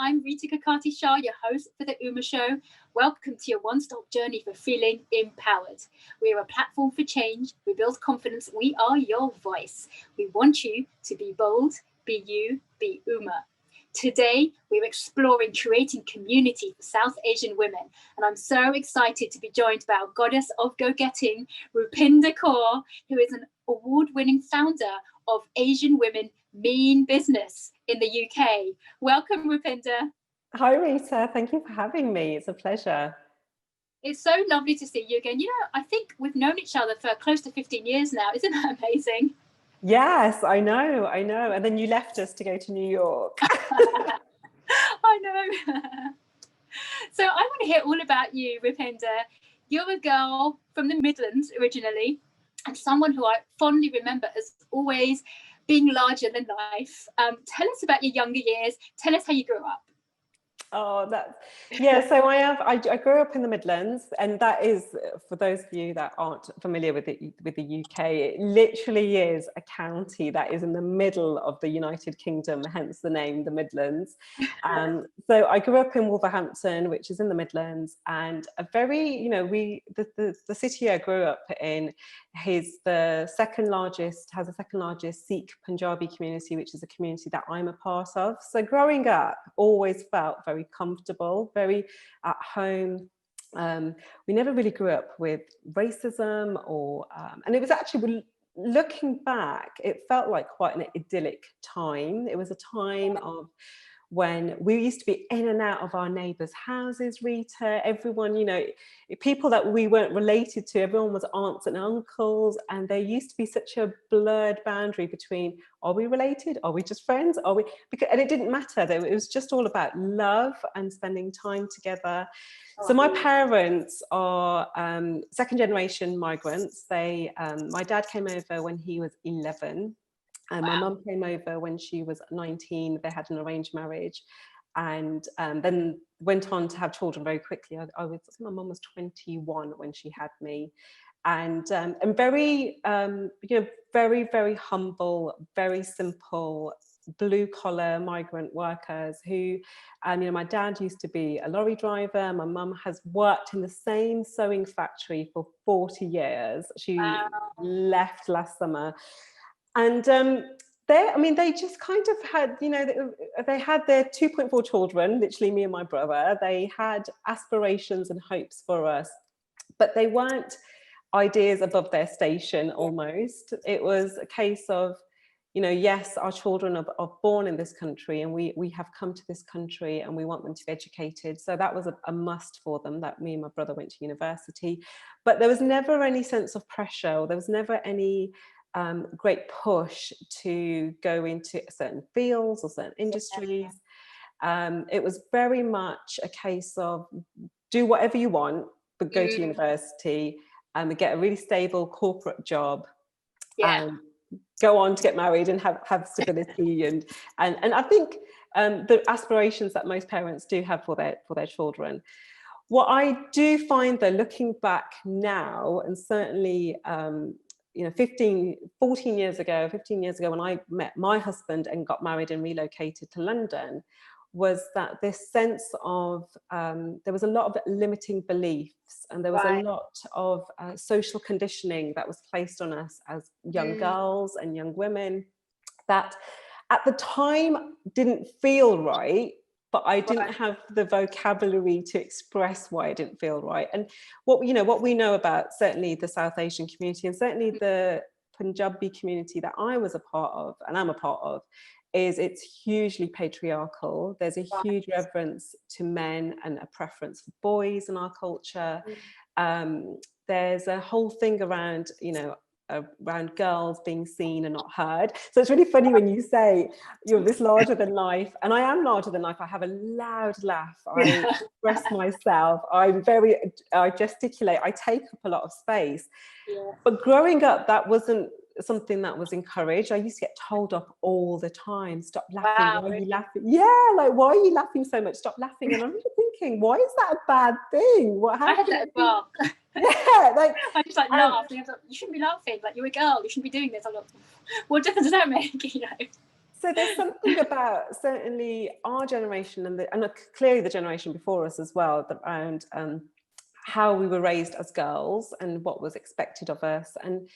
I'm Rita Kakati-Shah, your host for the Uma Show. Welcome to your one-stop journey for feeling empowered. We are a platform for change. We build confidence. We are your voice. We want you to be bold, be you, be Uma. Today, we're exploring creating community for South Asian women. And I'm so excited to be joined by our goddess of go-getting, Rupinder Kaur, who is an award-winning founder of Asian Women Mean Business in the UK. Welcome, Rupinder. Hi, Rita. Thank you for having me. It's a pleasure. It's so lovely to see you again. You know, I think we've known each other for close to 15 years now. Isn't that amazing? Yes, I know. And then you left us to go to New York. I know. So I want to hear all about you, Rupinder. You're a girl from the Midlands originally, and someone who I fondly remember as always being larger than life. Tell us about your younger years. Tell us how you grew up. Oh, yeah. So I grew up in the Midlands, and that is, for those of you that aren't familiar with the UK, it literally is a county that is in the middle of the United Kingdom, hence the name, the Midlands. So I grew up in Wolverhampton, which is in the Midlands, and a very, the city I grew up in has the second largest Sikh Punjabi community, which is a community that I'm a part of. So growing up, always felt very comfortable, very at home. We never really grew up with racism and it was actually, looking back, it felt like quite an idyllic time. It was a time of when we used to be in and out of our neighbours' houses, Rita. Everyone, people that we weren't related to, everyone was aunts and uncles, and there used to be such a blurred boundary between, are we related? Are we just friends? And it didn't matter. It was just all about love and spending time together. So my parents are second generation migrants. My dad came over when he was 11. And my mum came over when she was 19. They had an arranged marriage, and then went on to have children very quickly. I think my mum was 21 when she had me, and very, very, very humble, very simple, blue collar migrant workers who, my dad used to be a lorry driver. My mum has worked in the same sewing factory for 40 years. She left last summer. And they just kind of had, they had their 2.4 children, literally me and my brother. They had aspirations and hopes for us, but they weren't ideas above their station almost. It was a case of, yes, our children are born in this country, and we have come to this country and we want them to be educated. So that was a must for them, that me and my brother went to university. But there was never any sense of pressure. There was never any great push to go into certain fields or certain industries. It was very much a case of do whatever you want, but go to university and get a really stable corporate job, and go on to get married and have stability. And I think the aspirations that most parents do have for their children. What I do find, though, looking back now, and certainly 15 years ago when I met my husband and got married and relocated to London, was that this sense of there was a lot of limiting beliefs, and there was a lot of social conditioning that was placed on us as young girls and young women that at the time didn't feel right, but I didn't have the vocabulary to express why it didn't feel right. And what we know about certainly the South Asian community, and certainly the Punjabi community that I was a part of and I'm a part of, is it's hugely patriarchal. There's a huge reverence to men and a preference for boys in our culture. There's a whole thing around, around girls being seen and not heard. So it's really funny when you say you're this larger than life, and I am larger than life. I have a loud laugh. I express myself. I gesticulate. I take up a lot of space. But growing up, that wasn't something that was encouraged. I used to get told off all the time. Stop laughing. Why are you laughing? Yeah, like, why are you laughing so much? Stop laughing. And I'm really thinking, why is that a bad thing? What happened? I had that as well. Yeah, like I just laugh. You shouldn't be laughing. Like, you're a girl. You shouldn't be doing this. I'm like, what difference does that make? So there's something about certainly our generation and clearly the generation before us as well, around how we were raised as girls and what was expected of us. And,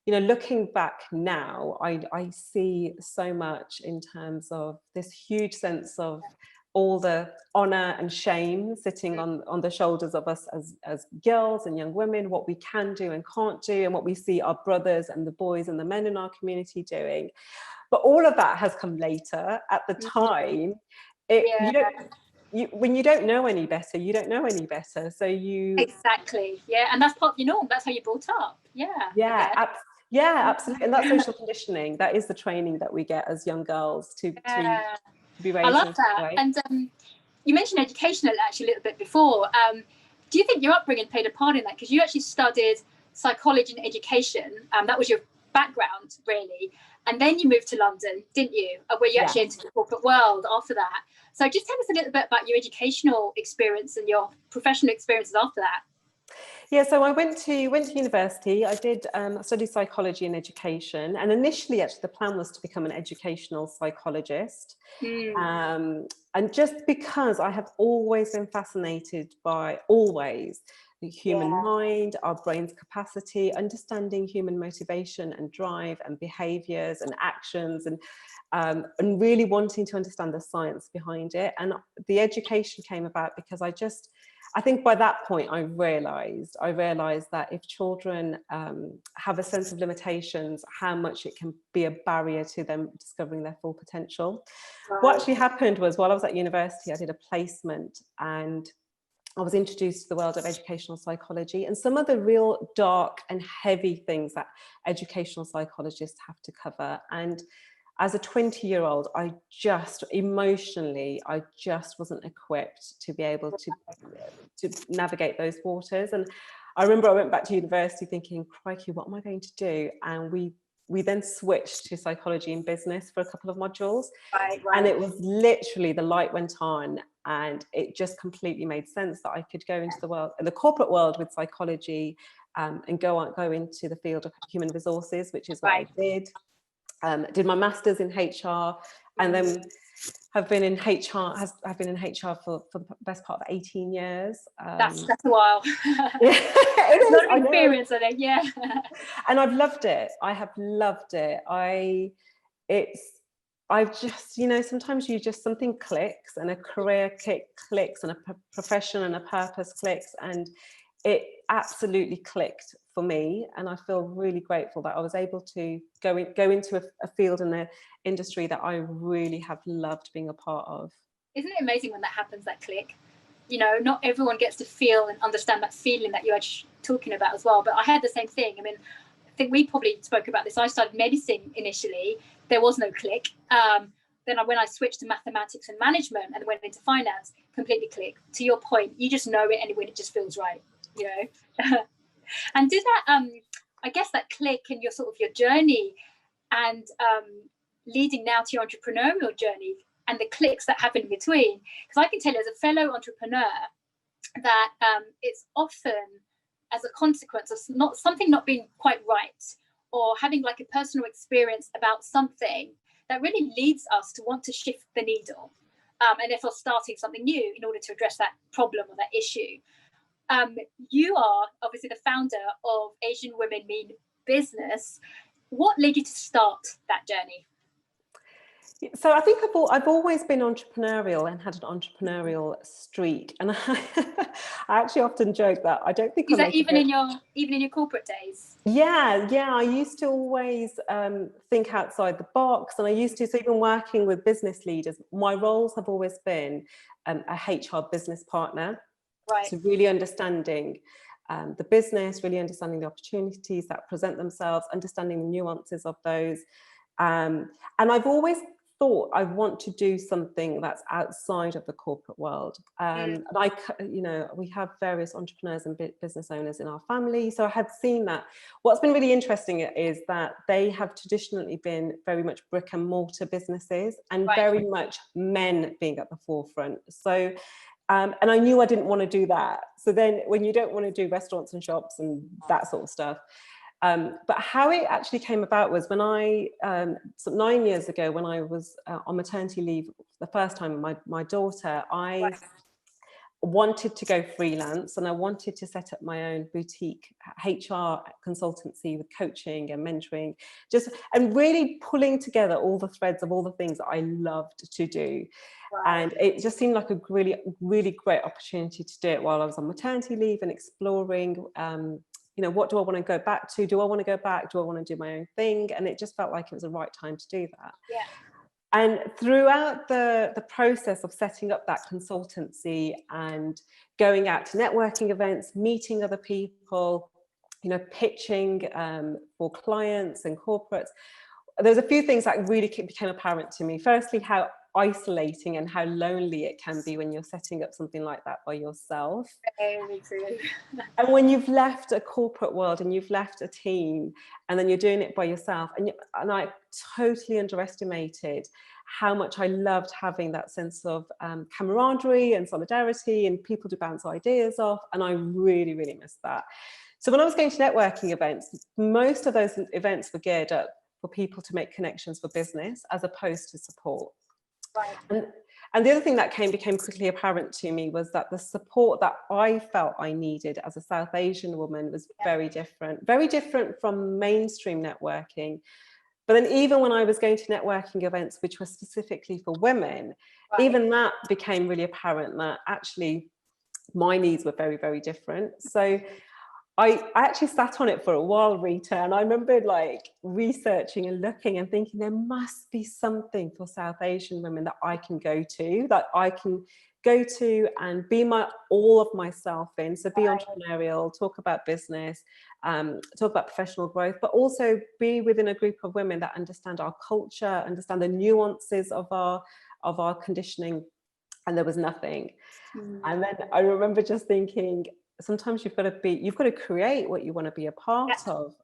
you know, looking back now, I see so much in terms of this huge sense of all the honor and shame sitting on the shoulders of us as girls and young women, what we can do and can't do, and what we see our brothers and the boys and the men in our community doing. But all of that has come later. At the time, when you don't know any better, you don't know any better. So you exactly, yeah, and that's part of your norm. That's how you're brought up. Yeah, absolutely. And that's social conditioning. That is the training that we get as young girls to be raised. I love that. And you mentioned education actually a little bit before. Do you think your upbringing played a part in that? Because you actually studied psychology and education. That was your background, really. And then you moved to London, didn't you? Where you actually entered the corporate world after that. So just tell us a little bit about your educational experience and your professional experiences after that. Yeah, so I went to university. I did study psychology and education, and initially, actually, the plan was to become an educational psychologist. And just because I have always been fascinated by the human mind, our brain's capacity, understanding human motivation and drive and behaviors and actions, and really wanting to understand the science behind it. And the education came about because I think by that point I realized that if children have a sense of limitations, how much it can be a barrier to them discovering their full potential. What actually happened was, while I was at university, I did a placement and I was introduced to the world of educational psychology and some of the real dark and heavy things that educational psychologists have to cover. And as a 20-year-old, I just wasn't equipped to be able to navigate those waters. And I remember I went back to university thinking, crikey, what am I going to do? And we then switched to psychology and business for a couple of modules. And it was literally, the light went on and it just completely made sense that I could go into the corporate world with psychology and go into the field of human resources, which is what I did. Did my master's in HR, and then have been in HR for the best part of 18 years. That's a while. It is. A lot of experience, I think. Yeah. And I've loved it. I have loved it. I've just, sometimes something clicks and a career clicks and a profession and a purpose clicks, and it absolutely clicked for me. And I feel really grateful that I was able to go into a field in the industry that I really have loved being a part of. Isn't it amazing when that happens, that click? Not everyone gets to feel and understand that feeling that you're talking about as well. But I had the same thing. I mean, I think we probably spoke about this. I started medicine initially. There was no click. Then when I switched to mathematics and management and went into finance, completely click. To your point, you just know it anyway. It just feels right. And did that I guess that click in your journey and leading now to your entrepreneurial journey and the clicks that happen in between, because I can tell you as a fellow entrepreneur that it's often as a consequence of something not being quite right, or having like a personal experience about something that really leads us to want to shift the needle, and therefore starting something new in order to address that problem or that issue. You are obviously the founder of Asian Women Mean Business. What led you to start that journey? So I think I've always been entrepreneurial and had an entrepreneurial streak, and I actually often joke that I don't think. Is that even in your corporate days? Yeah. I used to always think outside the box, and I used to. So even working with business leaders, my roles have always been a HR business partner. Right. So really understanding the business, really understanding the opportunities that present themselves, understanding the nuances of those. And I've always thought I want to do something that's outside of the corporate world. And we have various entrepreneurs and business owners in our family. So I had seen that. What's been really interesting is that they have traditionally been very much brick and mortar businesses, and very much men being at the forefront. So and I knew I didn't want to do that. So then when you don't want to do restaurants and shops and that sort of stuff, But how it actually came about was when I, 9 years ago, when I was on maternity leave the first time with my daughter, I wanted to go freelance, and I wanted to set up my own boutique HR consultancy with coaching and mentoring, and really pulling together all the threads of all the things that I loved to do. And it just seemed like a really, really great opportunity to do it while I was on maternity leave and exploring, what do I want to go back to? Do I want to go back? Do I want to do my own thing? And it just felt like it was the right time to do that. Yeah. And throughout the process of setting up that consultancy and going out to networking events, meeting other people, pitching for clients and corporates, there's a few things that really became apparent to me. Firstly, how isolating and how lonely it can be when you're setting up something like that by yourself. Very true. And when you've left a corporate world and you've left a team and then you're doing it by yourself, and I totally underestimated how much I loved having that sense of camaraderie and solidarity and people to bounce ideas off, and I really, really missed that. So when I was going to networking events, most of those events were geared up for people to make connections for business as opposed to support. Right. And the other thing that became quickly apparent to me was that the support that I felt I needed as a South Asian woman was very different from mainstream networking. But then even when I was going to networking events, which were specifically for women, even that became really apparent that actually my needs were very, very different. So I actually sat on it for a while, Rita, and I remember researching and looking and thinking there must be something for South Asian women that I can go to, and be all of myself in. So be entrepreneurial, talk about business, talk about professional growth, but also be within a group of women that understand our culture, understand the nuances of our conditioning. And there was nothing. And then I remember just thinking, sometimes you've got to create what you want to be a part of.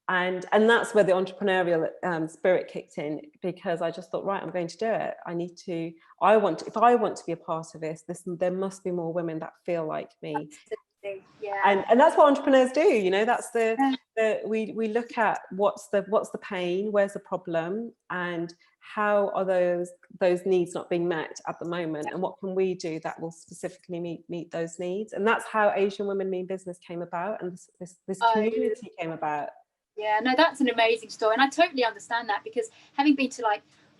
And that's where the entrepreneurial spirit kicked in, because I just thought, right, I'm going to do it. If I want to be a part of this, there must be more women that feel like me. Yeah. And that's what entrepreneurs do, that's we look at what's the pain, where's the problem, and how are those needs not being met at the moment, and what can we do that will specifically meet those needs. And that's how Asian Women Mean Business came about, and this community came about. Yeah, no, that's an amazing story, and I totally understand that, because having been to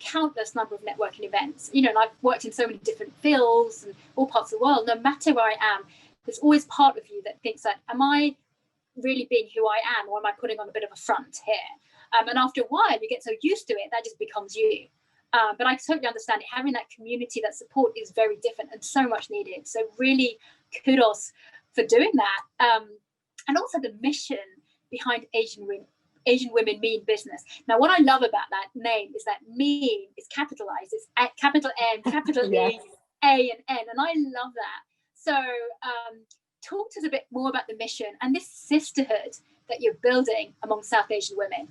countless number of networking events, and I've worked in so many different fields and all parts of the world, no matter where I am, there's always part of you that thinks that, am I really being who I am, or am I putting on a bit of a front here? And after a while, you get so used to it, that just becomes you. But I totally understand it. Having that community, that support is very different and so much needed. So really kudos for doing that. And also the mission behind Asian Women Mean Business. Now, what I love about that name is that mean is capitalized. It's capital M, capital Yes. E, A and N. And I love that. So talk to us a bit more about the mission and this sisterhood that you're building among South Asian women.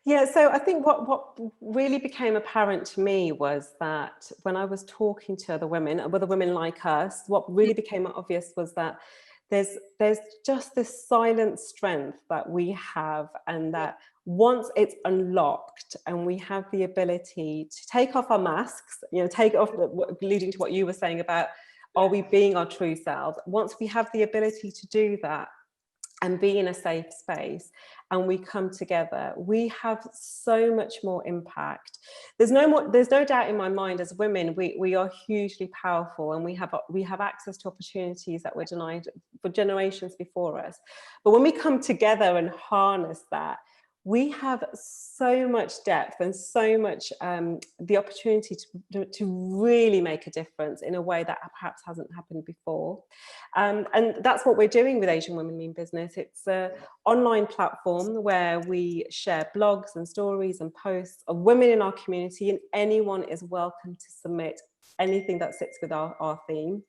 Yeah, so I think what really became apparent to me was that when I was talking to other women like us, what really became obvious was that there's just this silent strength that we have, and that once it's unlocked and we have the ability to take off our masks, take off, leading to what you were saying about, are we being our true selves? Once we have the ability to do that and be in a safe space, and we come together, we have so much more impact. There's no doubt in my mind, as women, we are hugely powerful, and we have access to opportunities that were denied for generations before us. But when we come together and harness that, we have so much depth and so much the opportunity to really make a difference in a way that perhaps hasn't happened before. And that's what we're doing with Asian Women Mean Business. It's an online platform where we share blogs and stories and posts of women in our community, and anyone is welcome to submit anything that sits with our theme.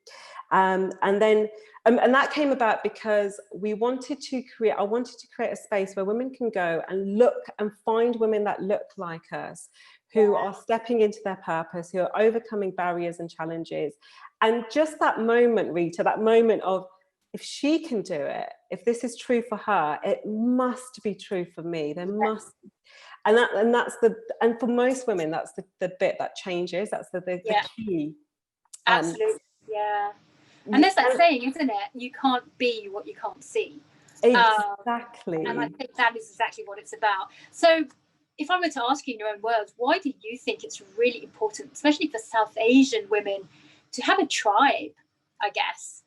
And that came about because I wanted to create a space where women can go and look and find women that look like us, who are stepping into their purpose, who are overcoming barriers and challenges. And just that moment, Rita, that moment of, if she can do it, if this is true for her, it must be true for me. There must, and for most women, that's the bit that changes. That's the key. Absolutely, yeah. And there's that saying, isn't it? You can't be what you can't see. Exactly. And I think that is exactly what it's about. So if I were to ask you in your own words, why do you think it's really important, especially for South Asian women, to have a tribe, I guess?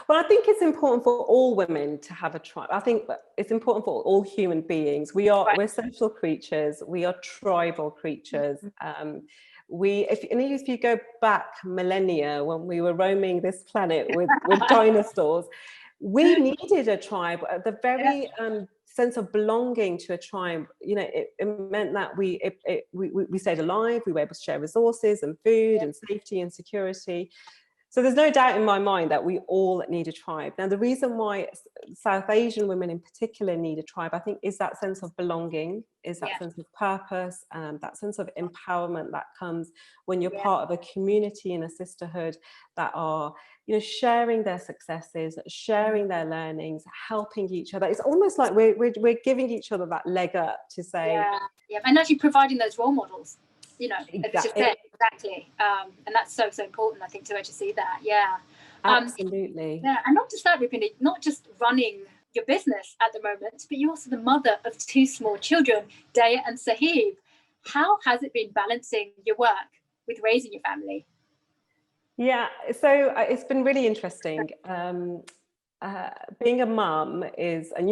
Well, I think it's important for all women to have a tribe. I think it's important for all human beings. We're social creatures. We are tribal creatures. If you go back millennia, when we were roaming this planet with dinosaurs, we needed a tribe. The very sense of belonging to a tribe, it meant that we stayed alive. We were able to share resources and food and safety and security. So there's no doubt in my mind that we all need a tribe. Now, the reason why South Asian women in particular need a tribe, I think, is that sense of belonging, is that sense of purpose, that sense of empowerment that comes when you're part of a community and a sisterhood that are, sharing their successes, sharing their learnings, helping each other. It's almost like we're giving each other that leg up to say, and actually providing those role models. Exactly. And that's so important, I think, to actually see that. Absolutely. And not just that, Rupinder, not just running your business at the moment, but you're also the mother of 2 small children, Daya and Sahib. How has it been balancing your work with raising your family? Yeah, so it's been really interesting. Being a mum is, and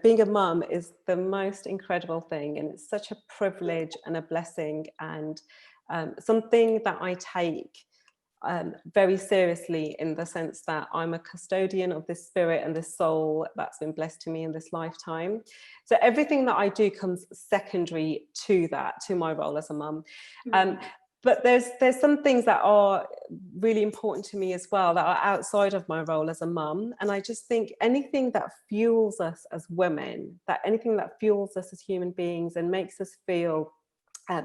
being a mum is the most incredible thing, and it's such a privilege and a blessing, and something that I take very seriously, in the sense that I'm a custodian of this spirit and this soul that's been blessed to me in this lifetime. So everything that I do comes secondary to that, to my role as a mum. But there's some things that are really important to me as well, that are outside of my role as a mum. And I just think anything that fuels us as women, anything that fuels us as human beings and makes us feel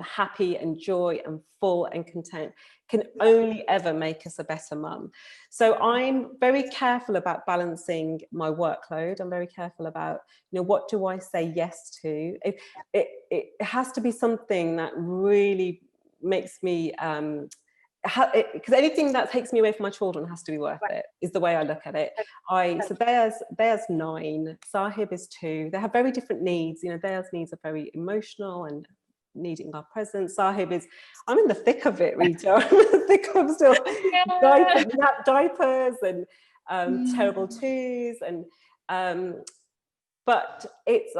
happy and joy and full and content, can only ever make us a better mum. So I'm very careful about balancing my workload. I'm very careful about, what do I say yes to? It has to be something that really makes me, because anything that takes me away from my children has to be worth it, is the way I look at it. So there's 9, Sahib is 2. They have very different needs. Their's needs are very emotional and needing our presence. Sahib is, I'm in the thick of it, Rita. I'm in the thick of still diapers and terrible twos, and but it's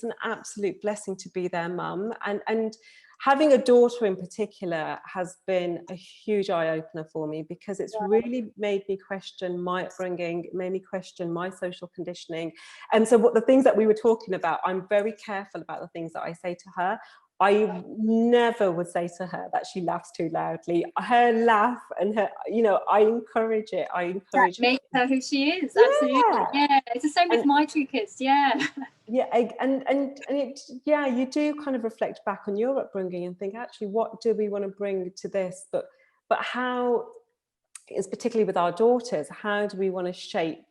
an absolute blessing to be their mum, and having a daughter in particular has been a huge eye-opener for me, because it's really made me question my upbringing, made me question my social conditioning. And so the things that we were talking about, I'm very careful about the things that I say to her. I never would say to her that she laughs too loudly. Her laugh and her, I encourage it. That makes her who she is. Absolutely. Yeah. It's the same with my 2 kids. Yeah. Yeah, you do kind of reflect back on your upbringing and think, actually, what do we want to bring to this? But how, is particularly with our daughters, how do we want to shape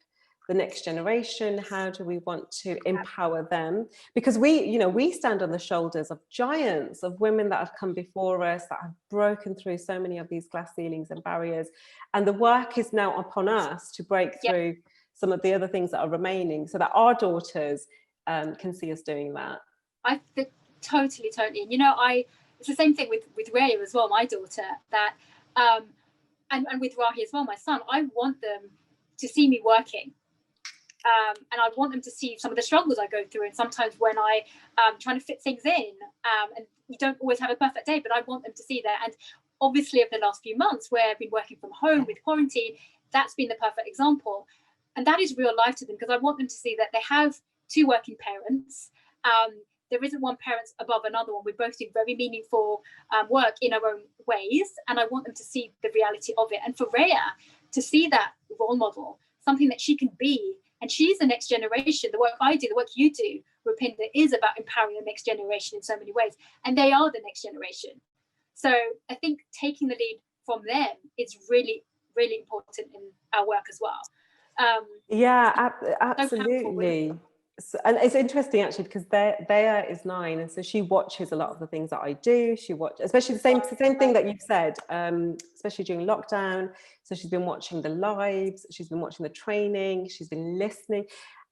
the next generation? How do we want to empower them? Because we stand on the shoulders of giants, of women that have come before us, that have broken through so many of these glass ceilings and barriers. And the work is now upon us to break through some of the other things that are remaining, so that our daughters can see us doing that. I think totally. It's the same thing with Raya as well, my daughter, that and with Rahi as well, my son. I want them to see me working, and I want them to see some of the struggles I go through, and sometimes when I trying to fit things in, and you don't always have a perfect day, but I want them to see that. And obviously, over the last few months where I've been working from home with quarantine, that's been the perfect example, and that is real life to them, because I want them to see that they have 2 working parents. There isn't one parent above another one. We're both doing very meaningful work in our own ways, and I want them to see the reality of it. And for Raya to see that role model, something that she can be, and she's the next generation. The work I do, the work you do, Rupinder, is about empowering the next generation in so many ways, and they are the next generation. So I think taking the lead from them is really really important in our work as well. Yeah, So absolutely. So, and it's interesting actually because Thea is 9, and so she watches a lot of the things that I do. She watches, especially the same thing that you've said, especially during lockdown. So she's been watching the lives, she's been watching the training, she's been listening.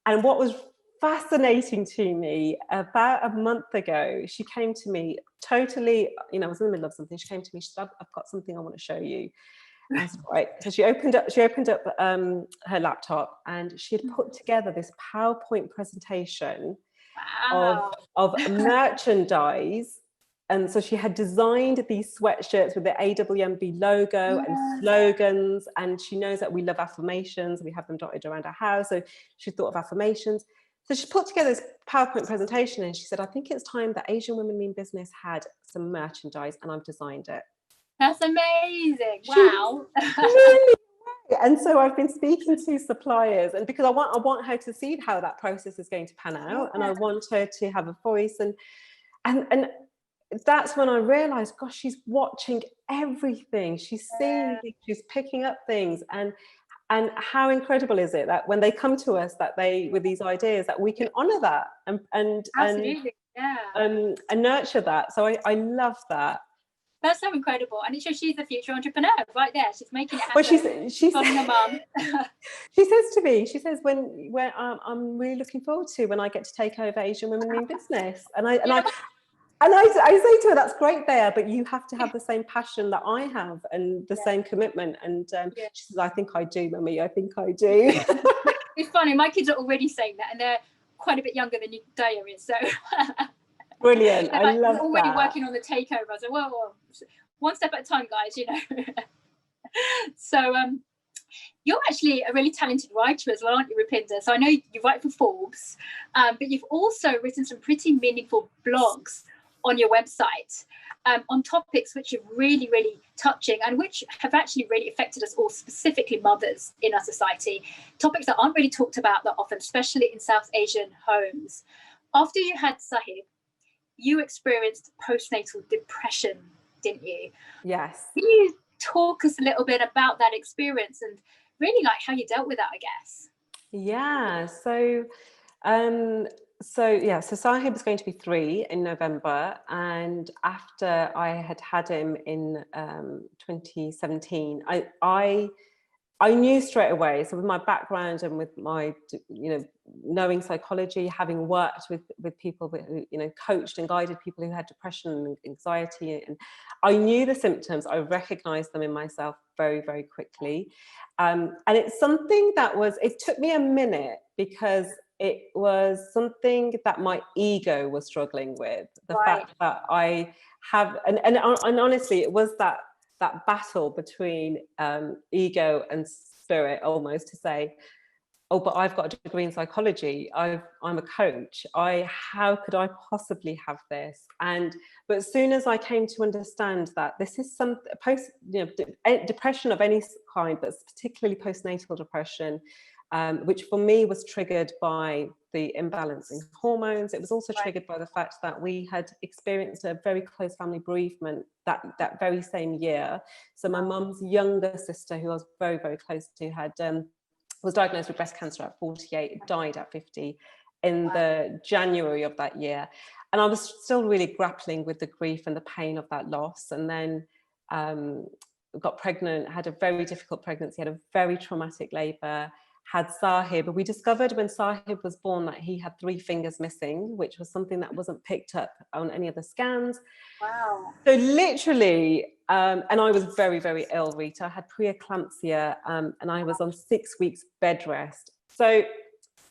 And what was fascinating to me, about a month ago, she came to me totally, I was in the middle of something. She came to me, she said, I've got something I want to show you. I said, right. So she opened up her laptop, and she had put together this PowerPoint presentation wow. of merchandise. And so she had designed these sweatshirts with the AWMB logo and slogans, and she knows that we love affirmations. We have them dotted around our house. So she thought of affirmations. So she put together this PowerPoint presentation, and she said, I think it's time that Asian Women Mean Business had some merchandise, and I've designed it. That's amazing. Wow. Really? And so I've been speaking to suppliers, and because I want her to see how that process is going to pan out, and I want her to have a voice, and that's when I realized, gosh, she's watching everything. She's seeing things, she's picking up things, and how incredible is it that when they come to us, that they with these ideas, that we can honor that and absolutely, and nurture that. So I love that. That's so incredible, and it shows she's the future entrepreneur right there. She's making it happen. Well, she's a mum. She says to me, when I'm really looking forward to when I get to take over Asian Women Mean Business, and I say to her, that's great there, but you have to have the same passion that I have and the same commitment. And she says, I think I do, Mummy. I think I do. It's funny. My kids are already saying that, and they're quite a bit younger than Daya is. So brilliant. I love that. Already that. working on the takeover. So well, one step at a time, guys. So you're actually a really talented writer as well, aren't you, Rupinder? So I know you write for Forbes, but you've also written some pretty meaningful blogs on your website on topics which are really, really touching and which have actually really affected us all, specifically mothers in our society. Topics that aren't really talked about that often, especially in South Asian homes. After you had Sahib, you experienced postnatal depression, didn't you? Yes. Can you talk us a little bit about that experience and really like how you dealt with that, I guess? Yeah. So Sahib was going to be 3 in November, and after I had him in 2017, I knew straight away. So with my background and with my knowing psychology, having worked with people who coached and guided people who had depression and anxiety, and I knew the symptoms. I recognized them in myself very, very quickly, and it's something that it took me a minute because it was something that my ego was struggling with. The fact that I have, and honestly, it was that battle between ego and spirit, almost, to say, oh, but I've got a degree in psychology. I'm a coach. How could I possibly have this? But as soon as I came to understand that this is some depression of any kind, but particularly postnatal depression, which for me was triggered by the imbalance in hormones. It was also triggered by the fact that we had experienced a very close family bereavement that very same year. So my mum's younger sister, who I was very, very close to, was diagnosed with breast cancer at 48, died at 50 in the January of that year. And I was still really grappling with the grief and the pain of that loss. And then got pregnant, had a very difficult pregnancy, had a very traumatic labour, had Sahib. We discovered when Sahib was born that he had 3 fingers missing, which was something that wasn't picked up on any of the scans. Wow. So literally, and I was very, very ill, Rita. I had preeclampsia, and I was on 6 weeks bed rest. So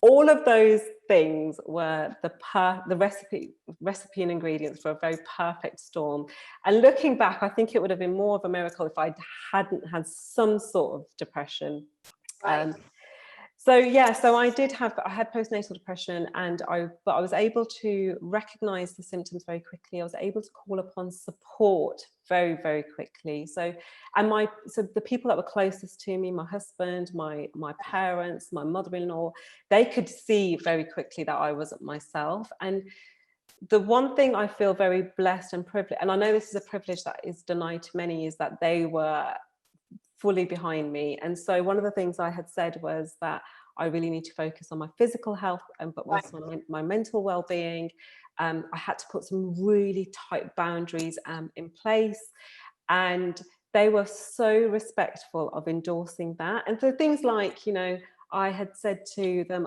all of those things were the recipe and ingredients for a very perfect storm. And looking back, I think it would have been more of a miracle if I hadn't had some sort of depression. So I had postnatal depression, but I was able to recognize the symptoms very quickly. I was able to call upon support very, very quickly. So the people that were closest to me, my husband, my parents, my mother-in-law, they could see very quickly that I wasn't myself. And the one thing I feel very blessed and privileged, and I know this is a privilege that is denied to many, is that they were fully behind me. And so one of the things I had said was that I really need to focus on my physical health, but also on my mental well-being. I had to put some really tight boundaries in place, and they were so respectful of endorsing that. And so things like, you know, I had said to them,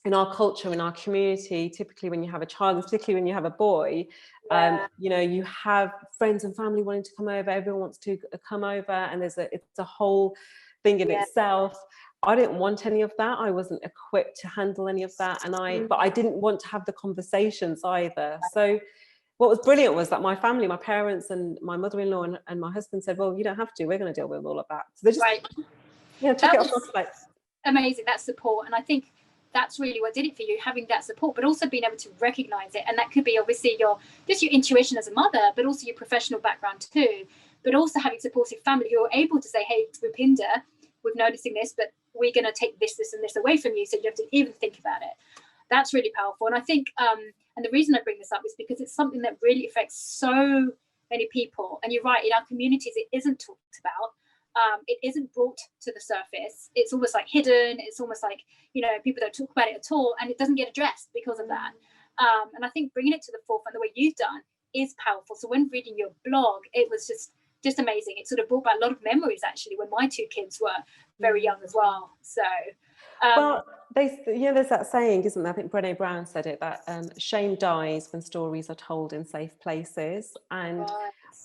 in our culture, in our community, typically when you have a child, and particularly when you have a boy, you know, you have friends and family wanting to come over, everyone wants to come over, and it's a whole thing in itself. I didn't want any of that. I wasn't equipped to handle any of that. But I didn't want to have the conversations either. So what was brilliant was that my family, my parents and my mother-in-law and my husband said, well, you don't have to, we're going to deal with all of that. So they just, you know, took it off my plate. Amazing, that support. And I think that's really what did it for you, having that support, but also being able to recognize it. And that could be obviously your intuition as a mother, but also your professional background too, but also having supportive family who are able to say, hey, Rupinder, we're noticing this, but we're going to take this, this and this away from you, so you have to even think about it. That's really powerful. And I think, and the reason I bring this up is because it's something that really affects so many people. And you're right, in our communities, it isn't talked about. It isn't brought to the surface. It's almost like hidden. It's almost like, you know, people don't talk about it at all, and it doesn't get addressed because of that. And I think bringing it to the forefront the way you've done is powerful. So when reading your blog, it was just amazing. It sort of brought back a lot of memories, actually, when my two kids were very young as well. So well, there's that saying, isn't there? I think Brené Brown said it, that shame dies when stories are told in safe places. And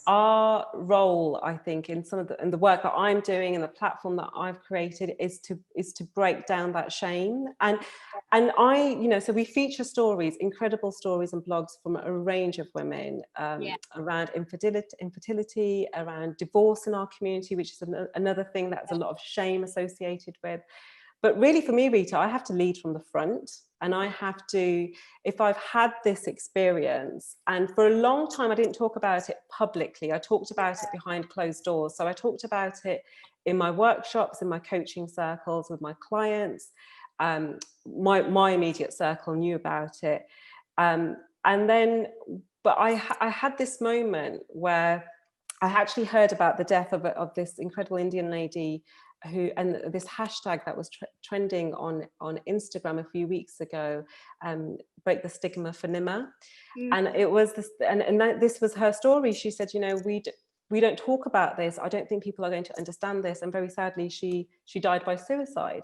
our role, I think, in the work that I'm doing and the platform that I've created is to break down that shame. And so we feature stories, incredible stories and blogs from a range of women around infertility, around divorce in our community, which is another thing that has a lot of shame associated with. But really for me, Rita, I have to lead from the front, and I have to, if I've had this experience, and for a long time I didn't talk about it publicly, I talked about it behind closed doors. So I talked about it in my workshops, in my coaching circles with my clients. My immediate circle knew about it. But I had this moment where I actually heard about the death of this incredible Indian lady and this hashtag that was trending on Instagram a few weeks ago, break the stigma for Nima. And it was this, and this was her story. She said, you know, we don't talk about this. I don't think people are going to understand this. And very sadly, she died by suicide.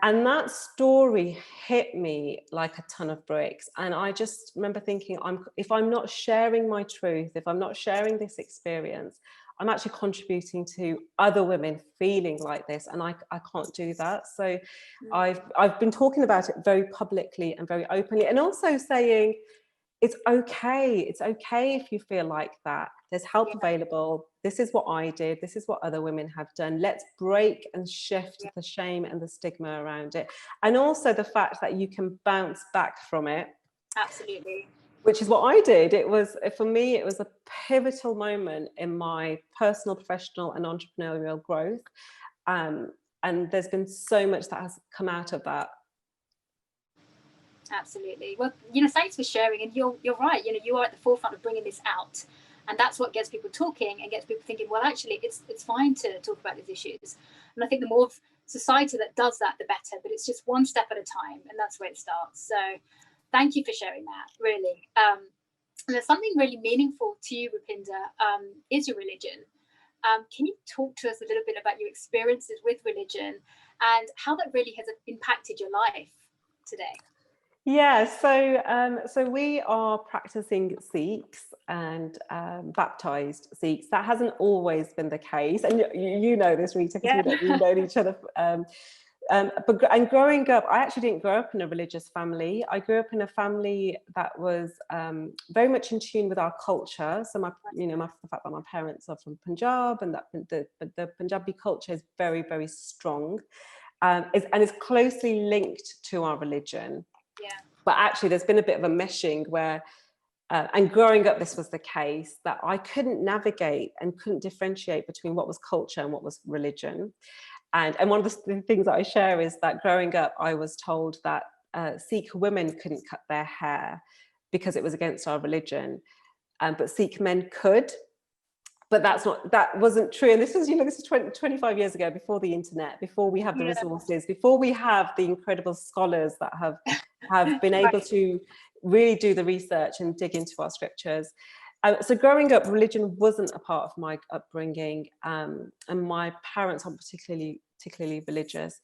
And that story hit me like a ton of bricks. And I just remember thinking, if I'm not sharing my truth, if I'm not sharing this experience, I'm actually contributing to other women feeling like this, and I can't do that. So I've been talking about it very publicly and very openly, and also saying it's okay if you feel like that. There's help available. This is what I did. This is what other women have done. Let's break and shift the shame and the stigma around it, and also the fact that you can bounce back from it. Absolutely. Which is what I did. It was, for me, it was a pivotal moment in my personal, professional and entrepreneurial growth. And there's been so much that has come out of that. Absolutely. Well, you know, thanks for sharing. And you're right. You know, you are at the forefront of bringing this out. And that's what gets people talking and gets people thinking, well, actually, it's fine to talk about these issues. And I think the more society that does that, the better. But it's just one step at a time. And that's where it starts. So thank you for sharing that, really. And there's something really meaningful to you, Rupinder, is your religion. Can you talk to us a little bit about your experiences with religion and how that really has impacted your life today? Yeah, so we are practicing Sikhs and baptized Sikhs. That hasn't always been the case, and you know this, Rita, because we've known each other. But growing up, I actually didn't grow up in a religious family. I grew up in a family that was very much in tune with our culture. So the fact that my parents are from Punjab, and that the Punjabi culture is very, very strong, and is closely linked to our religion. Yeah. But actually, there's been a bit of a meshing where, and growing up, this was the case, that I couldn't navigate and couldn't differentiate between what was culture and what was religion. And one of the things that I share is that growing up, I was told that Sikh women couldn't cut their hair because it was against our religion, but Sikh men could. but that wasn't true. And this is, this is 25 years ago, before the internet, before we have the resources, before we have the incredible scholars that have been able to really do the research and dig into our scriptures. So growing up, religion wasn't a part of my upbringing, and my parents aren't particularly religious.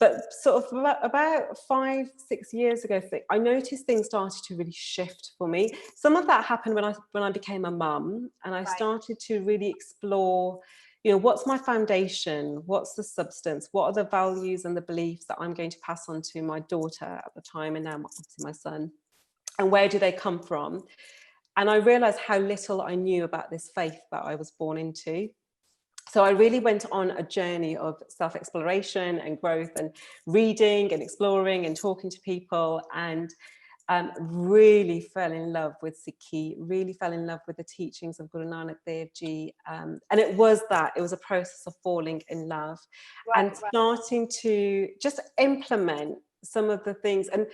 But sort of about 5-6 years ago, I noticed things started to really shift for me. Some of that happened when I became a mum, and I started to really explore, what's my foundation? What's the substance? What are the values and the beliefs that I'm going to pass on to my daughter at the time, and now obviously my son? And where do they come from? And I realized how little I knew about this faith that I was born into. So I really went on a journey of self-exploration and growth, and reading and exploring and talking to people, and really fell in love with Sikhi, really fell in love with the teachings of Guru Nanak Dev Ji. And it was a process of falling in love and starting to just implement some of the things. And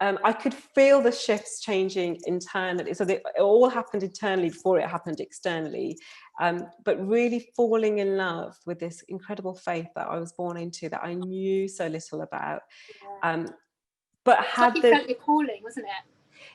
I could feel the shifts changing internally. So it all happened internally before it happened externally. But really falling in love with this incredible faith that I was born into, that I knew so little about. But had you felt your calling, wasn't it?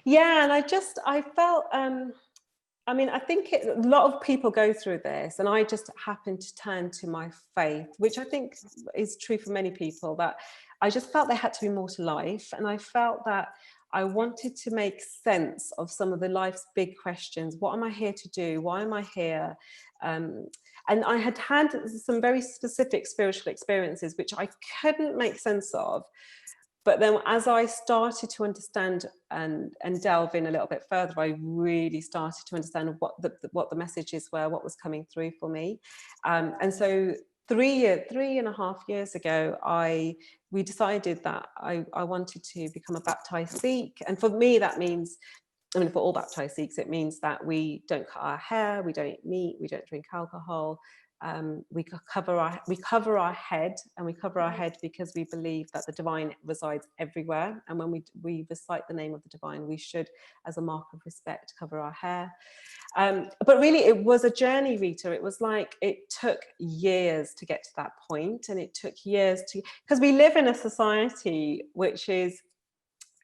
Yeah, and I felt, I think a lot of people go through this, and I just happened to turn to my faith, which I think is true for many people, that I just felt there had to be more to life. And I felt that I wanted to make sense of some of the life's big questions. What am I here to do? Why am I here? And I had some very specific spiritual experiences, which I couldn't make sense of. But then as I started to understand and delve in a little bit further, I really started to understand what the messages were, what was coming through for me. And so 3.5 years ago, we decided that I wanted to become a baptized Sikh. And for me, that means, for all baptized Sikhs, it means that we don't cut our hair, we don't eat meat, we don't drink alcohol. We cover our head, and we cover our head because we believe that the divine resides everywhere. And when we recite the name of the divine, we should, as a mark of respect, cover our hair. But really, it was a journey, Rita. It was like, it took years to get to that point, and it took years because we live in a society which is,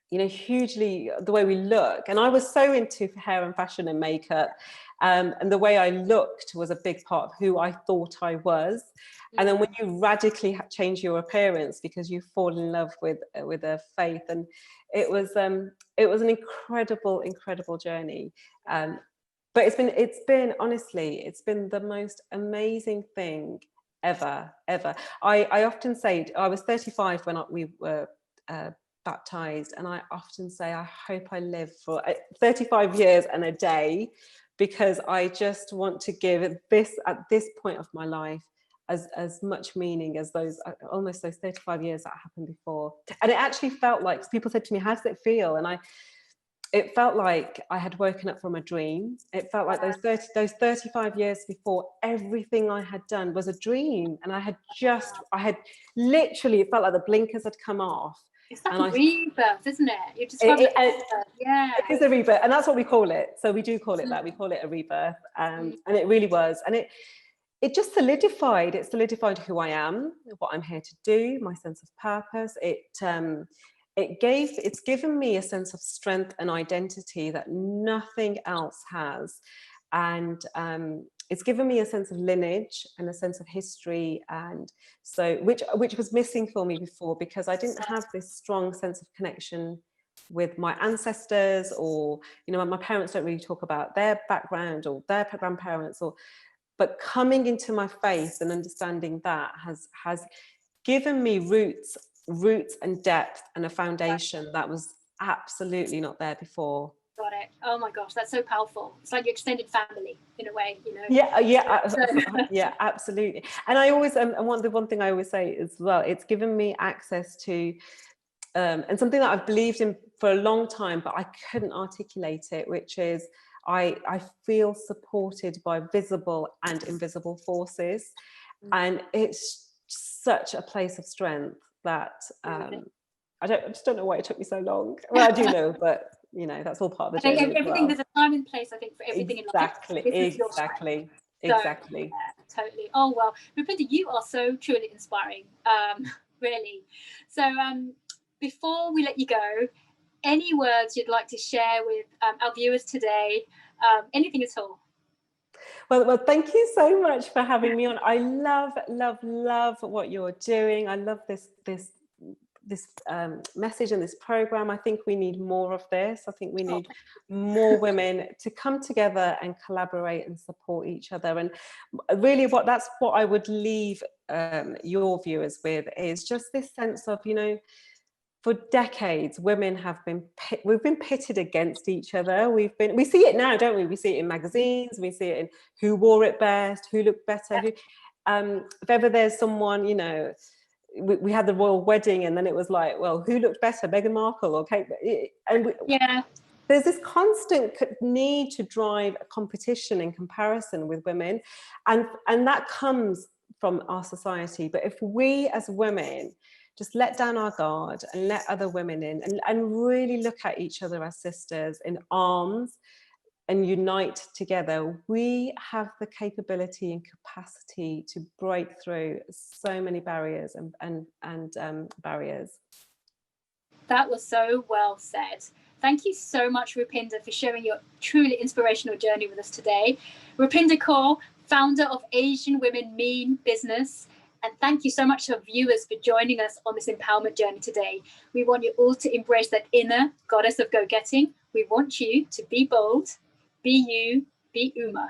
hugely the way we look. And I was so into hair and fashion and makeup, and the way I looked was a big part of who I thought I was. And then when you radically change your appearance because you fall in love with a faith, and it was an incredible journey. But it's been honestly, it's been the most amazing thing ever. I often say, I was 35 when we were baptized, and I often say, I hope I live for 35 years and a day, because I just want to give this, at this point of my life, as much meaning as those 35 years that happened before. And it actually felt like, people said to me, how does it feel? And it felt like I had woken up from a dream. It felt like those 35 years before, everything I had done was a dream. And I had literally, it felt like the blinkers had come off. It's like a rebirth, isn't it? You're just it is a rebirth, and that's what we call it. So we do call it that. We call it a rebirth, and it really was. And it just solidified. It solidified who I am, what I'm here to do, my sense of purpose. It's given me a sense of strength and identity that nothing else has, and it's given me a sense of lineage and a sense of history, and so which was missing for me before, because I didn't have this strong sense of connection with my ancestors, or my parents don't really talk about their background or their grandparents, but coming into my faith and understanding that has given me roots and depth and a foundation that was absolutely not there before. Got it. Oh my gosh, that's so powerful. It's like your extended family in a way, Yeah, absolutely. And I always, and one thing I always say as well, it's given me access to, and something that I've believed in for a long time, but I couldn't articulate it, which is I feel supported by visible and invisible forces, and it's such a place of strength that I just don't know why it took me so long. Well, I do know, but that's all part of the journey. Everything, there's a time and place, I think, for everything in life. Exactly. Exactly. Totally. Oh, well, Rupinder, you are so truly inspiring, really. So before we let you go, any words you'd like to share with our viewers today? Anything at all? Well, thank you so much for having me on. I love what you're doing. I love this message and this program. I think we need more of this. I think we need more women to come together and collaborate and support each other. And really, that's what I would leave your viewers with, is just this sense of, for decades, women we've been pitted against each other. We see it now, don't we? We see it in magazines, we see it in who wore it best, who looked better, who, if ever there's someone, we had the royal wedding, and then it was like, well, who looked better, Meghan Markle or Kate? There's this constant need to drive a competition and comparison with women, and that comes from our society. But if we as women just let down our guard and let other women in, and really look at each other as sisters in arms and unite together, we have the capability and capacity to break through so many barriers and barriers. That was so well said. Thank you so much, Rupinder, for sharing your truly inspirational journey with us today. Rupinder Kaur, founder of Asian Women Mean Business. And thank you so much to our viewers for joining us on this empowerment journey today. We want you all to embrace that inner goddess of go-getting. We want you to be bold, be you, be Uma.